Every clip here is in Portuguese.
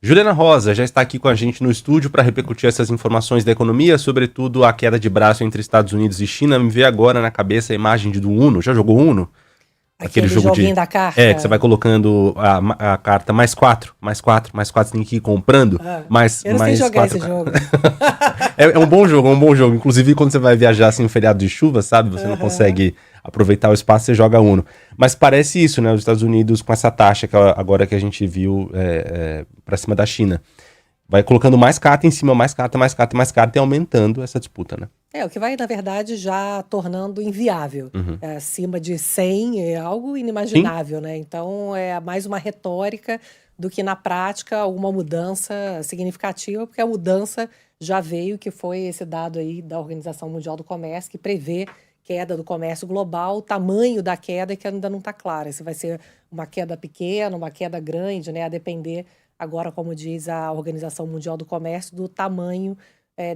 Juliana Rosa já está aqui com a gente no estúdio para repercutir essas informações da economia, sobretudo a queda de braço entre Estados Unidos e China. Me vê agora na cabeça a imagem do Uno. Já jogou Uno? Aquele joguinho da carta. Que você vai colocando a carta mais 4, você tem que ir comprando. Eu não sei jogar esse jogo. É um bom jogo, Inclusive, quando você vai viajar assim, um feriado de chuva, sabe? Você não consegue aproveitar o espaço, você joga Uno. Mas parece isso, né? Os Estados Unidos com essa taxa que agora que a gente viu pra cima da China. Vai colocando mais carta em cima, mais carta e aumentando essa disputa, né? O que vai, na verdade, já tornando inviável. Acima de 100 é algo inimaginável, né? Então, é mais uma retórica do que, na prática, alguma mudança significativa, porque a mudança já veio, que foi esse dado aí da Organização Mundial do Comércio, que prevê queda do comércio global, o tamanho da queda que ainda não está clara. Se vai ser uma queda pequena, uma queda grande, né? A depender, agora, como diz a Organização Mundial do Comércio, do tamanho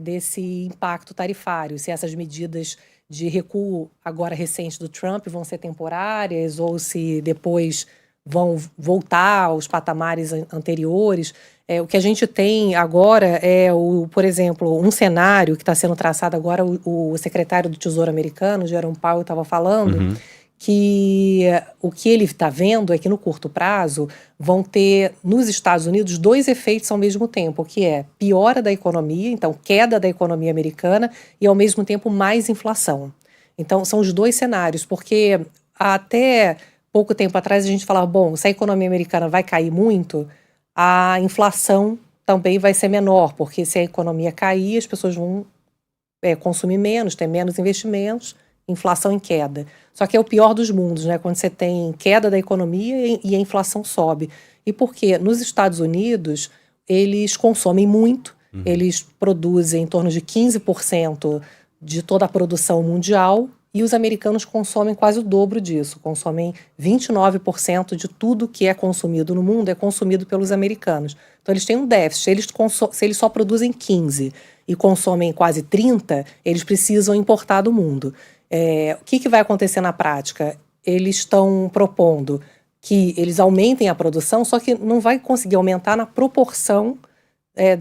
desse impacto tarifário, se essas medidas de recuo agora recentes do Trump vão ser temporárias ou se depois vão voltar aos patamares anteriores. O que a gente tem agora é, por exemplo, um cenário que está sendo traçado agora, o secretário do Tesouro americano, Jerome Powell, estava falando, que o que ele está vendo é que no curto prazo vão ter nos Estados Unidos 2 efeitos ao mesmo tempo, que é piora da economia, então queda da economia americana e ao mesmo tempo mais inflação. Então são os 2 cenários, porque até pouco tempo atrás a gente falava, bom, se a economia americana vai cair muito, a inflação também vai ser menor, porque se a economia cair, as pessoas vão consumir menos, ter menos investimentos, inflação em queda. Só que é o pior dos mundos, né? Quando você tem queda da economia e a inflação sobe. E por quê? Nos Estados Unidos, eles consomem muito, eles produzem em torno de 15% de toda a produção mundial, e os americanos consomem quase o dobro disso, consomem 29% de tudo que é consumido no mundo é consumido pelos americanos. Então eles têm um déficit, se eles só produzem 15% e consomem quase 30%, eles precisam importar do mundo. O que vai acontecer na prática? Eles estão propondo que eles aumentem a produção, só que não vai conseguir aumentar na proporção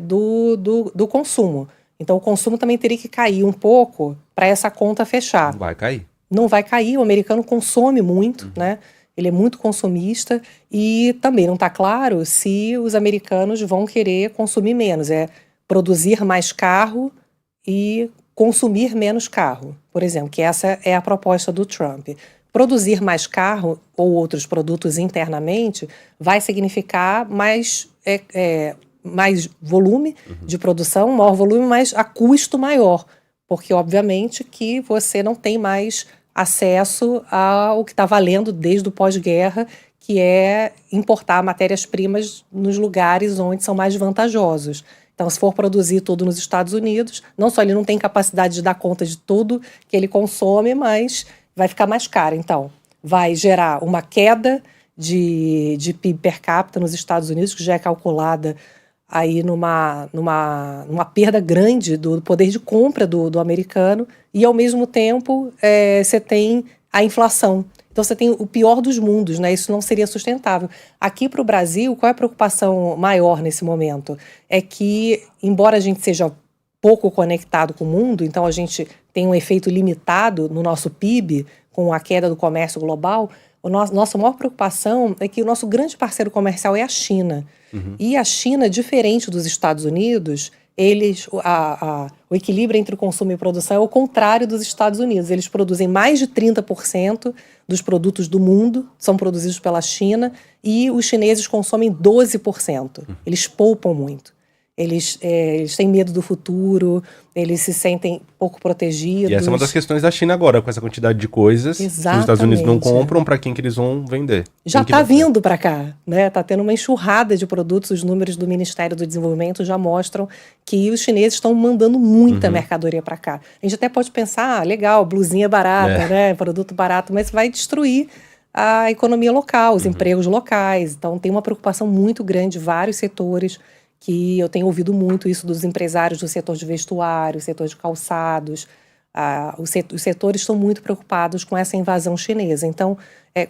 do consumo. Então o consumo também teria que cair um pouco para essa conta fechar. Não vai cair. Não vai cair, o americano consome muito, né? Ele é muito consumista e também não está claro se os americanos vão querer consumir menos. Produzir mais carro e consumir menos carro, por exemplo, que essa é a proposta do Trump. Produzir mais carro ou outros produtos internamente vai significar mais volume de produção, maior volume, mas a custo maior, porque obviamente que você não tem mais acesso ao que está valendo desde o pós-guerra, que é importar matérias-primas nos lugares onde são mais vantajosos. Então, se for produzir tudo nos Estados Unidos, não só ele não tem capacidade de dar conta de tudo que ele consome, mas vai ficar mais caro. Então, vai gerar uma queda de PIB per capita nos Estados Unidos, que já é calculada aí numa perda grande do poder de compra do americano, e ao mesmo tempo você tem a inflação. Então você tem o pior dos mundos, né? Isso não seria sustentável. Aqui para o Brasil, qual é a preocupação maior nesse momento? É que, embora a gente seja pouco conectado com o mundo, então a gente tem um efeito limitado no nosso PIB, com a queda do comércio global, nossa maior preocupação é que o nosso grande parceiro comercial é a China. E a China, diferente dos Estados Unidos, o equilíbrio entre o consumo e produção é o contrário dos Estados Unidos. Eles produzem mais de 30% dos produtos do mundo, são produzidos pela China, e os chineses consomem 12%. Eles poupam muito. Eles têm medo do futuro, eles se sentem pouco protegidos. E essa é uma das questões da China agora, com essa quantidade de coisas. Exatamente. Que os Estados Unidos não compram, para quem que eles vão vender? Já está vindo para cá, né? Está tendo uma enxurrada de produtos. Os números do Ministério do Desenvolvimento já mostram que os chineses estão mandando muita mercadoria para cá. A gente até pode pensar, legal, blusinha barata, né? Produto barato, mas vai destruir a economia local, os empregos locais. Então tem uma preocupação muito grande de vários setores, que eu tenho ouvido muito isso dos empresários do setor de vestuário, setor de calçados, os setores estão muito preocupados com essa invasão chinesa. Então,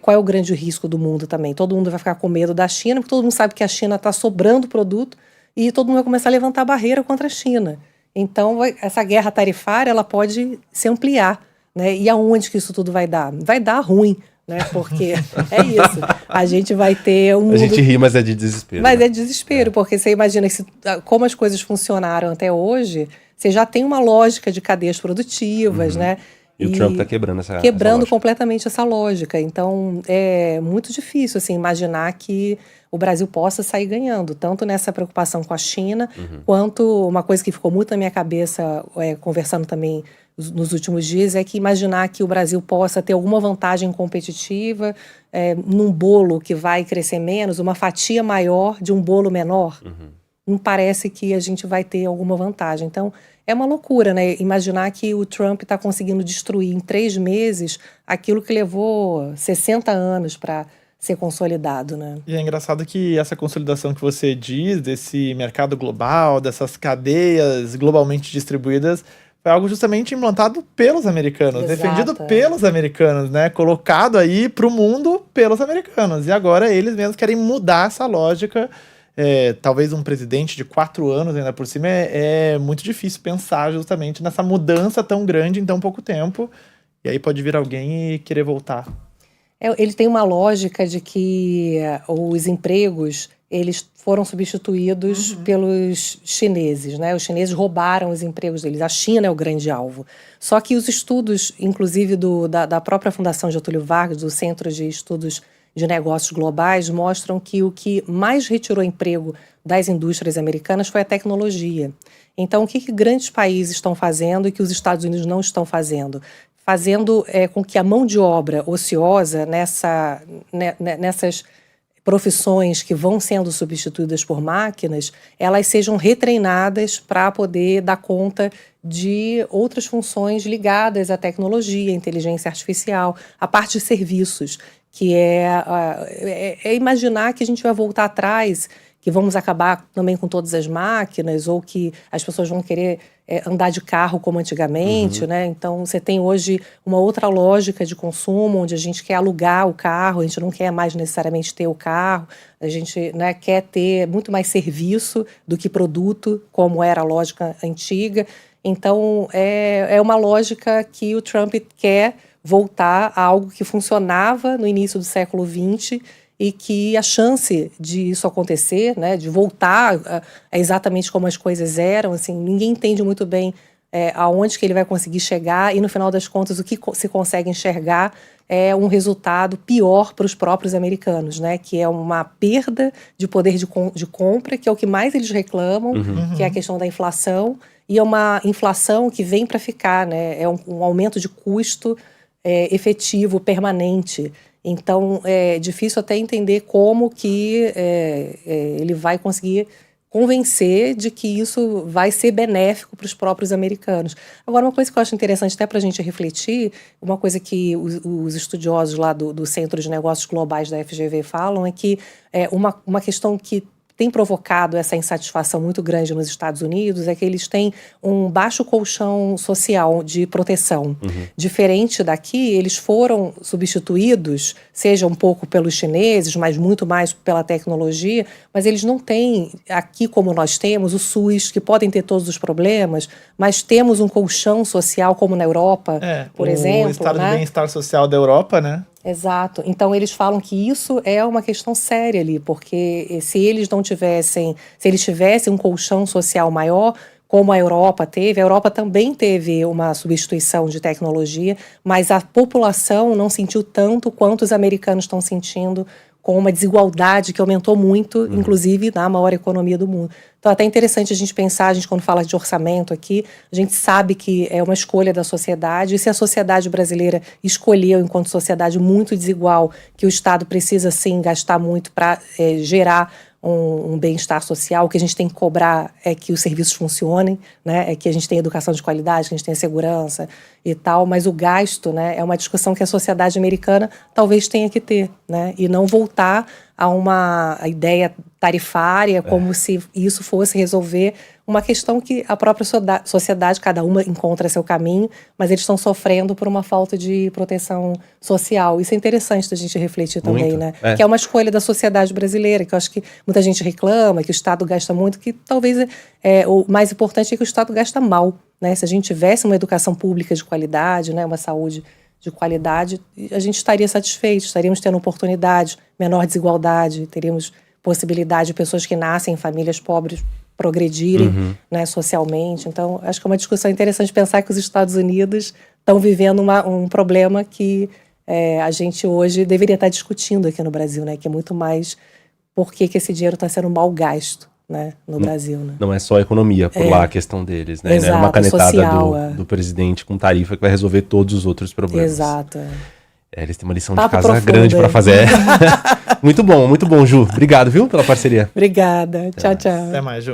qual é o grande risco do mundo também? Todo mundo vai ficar com medo da China, porque todo mundo sabe que a China está sobrando produto e todo mundo vai começar a levantar barreira contra a China. Então, essa guerra tarifária ela pode se ampliar, né? E aonde que isso tudo vai dar? Vai dar ruim, né? Porque é isso. A gente vai ter um mundo... A gente ri, mas é de desespero. Mas é de desespero, porque você imagina que como as coisas funcionaram até hoje, você já tem uma lógica de cadeias produtivas, né? E o Trump está quebrando essa completamente essa lógica. Então, é muito difícil assim, imaginar que o Brasil possa sair ganhando, tanto nessa preocupação com a China, quanto uma coisa que ficou muito na minha cabeça, conversando também nos últimos dias, é que imaginar que o Brasil possa ter alguma vantagem competitiva num bolo que vai crescer menos, uma fatia maior de um bolo menor. Não parece que a gente vai ter alguma vantagem. Então, é uma loucura, né? Imaginar que o Trump está conseguindo destruir em 3 meses aquilo que levou 60 anos para ser consolidado, né? E é engraçado que essa consolidação que você diz, desse mercado global, dessas cadeias globalmente distribuídas, foi algo justamente implantado pelos americanos, defendido pelos americanos, né? Colocado aí para o mundo pelos americanos. E agora eles mesmos querem mudar essa lógica. Talvez um presidente de 4 anos ainda por cima é muito difícil pensar justamente nessa mudança tão grande em tão pouco tempo. E aí pode vir alguém e querer voltar. Ele tem uma lógica de que os empregos eles foram substituídos pelos chineses, né? Os chineses roubaram os empregos deles. A China é o grande alvo. Só que os estudos, inclusive da própria Fundação Getúlio Vargas, do Centro de Estudos de Negócios Globais, mostram que o que mais retirou emprego das indústrias americanas foi a tecnologia. Então, o que grandes países estão fazendo e que os Estados Unidos não estão fazendo? Fazendo com que a mão de obra ociosa nessas profissões que vão sendo substituídas por máquinas, elas sejam retreinadas para poder dar conta de outras funções ligadas à tecnologia, à inteligência artificial, à parte de serviços, que é imaginar que a gente vai voltar atrás, que vamos acabar também com todas as máquinas, ou que as pessoas vão querer andar de carro como antigamente, né? Então, você tem hoje uma outra lógica de consumo, onde a gente quer alugar o carro, a gente não quer mais necessariamente ter o carro, a gente, né, quer ter muito mais serviço do que produto, como era a lógica antiga. Então, é uma lógica que o Trump quer voltar a algo que funcionava no início do século XX e que a chance de isso acontecer, né, de voltar a exatamente como as coisas eram, assim, ninguém entende muito bem aonde que ele vai conseguir chegar e, no final das contas, o que se consegue enxergar é um resultado pior para os próprios americanos, né, que é uma perda de poder de compra, que é o que mais eles reclamam, que é a questão da inflação, e é uma inflação que vem para ficar, né, é um aumento de custo efetivo, permanente. Então, é difícil até entender como que ele vai conseguir convencer de que isso vai ser benéfico para os próprios americanos. Agora, uma coisa que eu acho interessante até para a gente refletir, uma coisa que os estudiosos lá do Centro de Negócios Globais da FGV falam é que uma questão que tem provocado essa insatisfação muito grande nos Estados Unidos é que eles têm um baixo colchão social de proteção. Diferente daqui, eles foram substituídos, seja um pouco pelos chineses, mas muito mais pela tecnologia, mas eles não têm, aqui como nós temos, o SUS, que podem ter todos os problemas, mas temos um colchão social como na Europa, por exemplo. O estado de bem-estar social da Europa, né? Exato. Então, eles falam que isso é uma questão séria ali, porque se eles tivessem um colchão social maior, como a Europa também teve uma substituição de tecnologia, mas a população não sentiu tanto quanto os americanos estão sentindo, com uma desigualdade que aumentou muito, inclusive na maior economia do mundo. Então, é até interessante a gente pensar, a gente quando fala de orçamento aqui, a gente sabe que é uma escolha da sociedade, e se a sociedade brasileira escolheu, enquanto sociedade muito desigual, que o Estado precisa, sim, gastar muito para gerar um bem-estar social, o que a gente tem que cobrar é que os serviços funcionem, né? É que a gente tenha educação de qualidade, que a gente tenha segurança e tal, mas o gasto, né, é uma discussão que a sociedade americana talvez tenha que ter, né? E não voltar a uma ideia tarifária, como se isso fosse resolver uma questão que a própria sociedade, cada uma encontra seu caminho, mas eles estão sofrendo por uma falta de proteção social. Isso é interessante da gente refletir também, né? Que é uma escolha da sociedade brasileira, que eu acho que muita gente reclama, que o Estado gasta muito, que talvez o mais importante é que o Estado gasta mal, né? Se a gente tivesse uma educação pública de qualidade, né, uma saúde de qualidade, a gente estaria satisfeito, estaríamos tendo oportunidade, menor desigualdade, teríamos possibilidade de pessoas que nascem em famílias pobres progredirem, né, socialmente. Então, acho que é uma discussão interessante pensar que os Estados Unidos estão vivendo um problema que a gente hoje deveria estar discutindo aqui no Brasil, né, que é muito mais por que esse dinheiro está sendo mal gasto, né, no Brasil. Né? Não é só a economia, por lá a questão deles, né? Exato, não é uma canetada social, do presidente com tarifa que vai resolver todos os outros problemas. Exato. Eles têm uma lição Papo de casa profundo, grande para fazer. Muito bom, Ju. Obrigado, viu, pela parceria. Obrigada. Tchau, tchau. Até mais, Ju.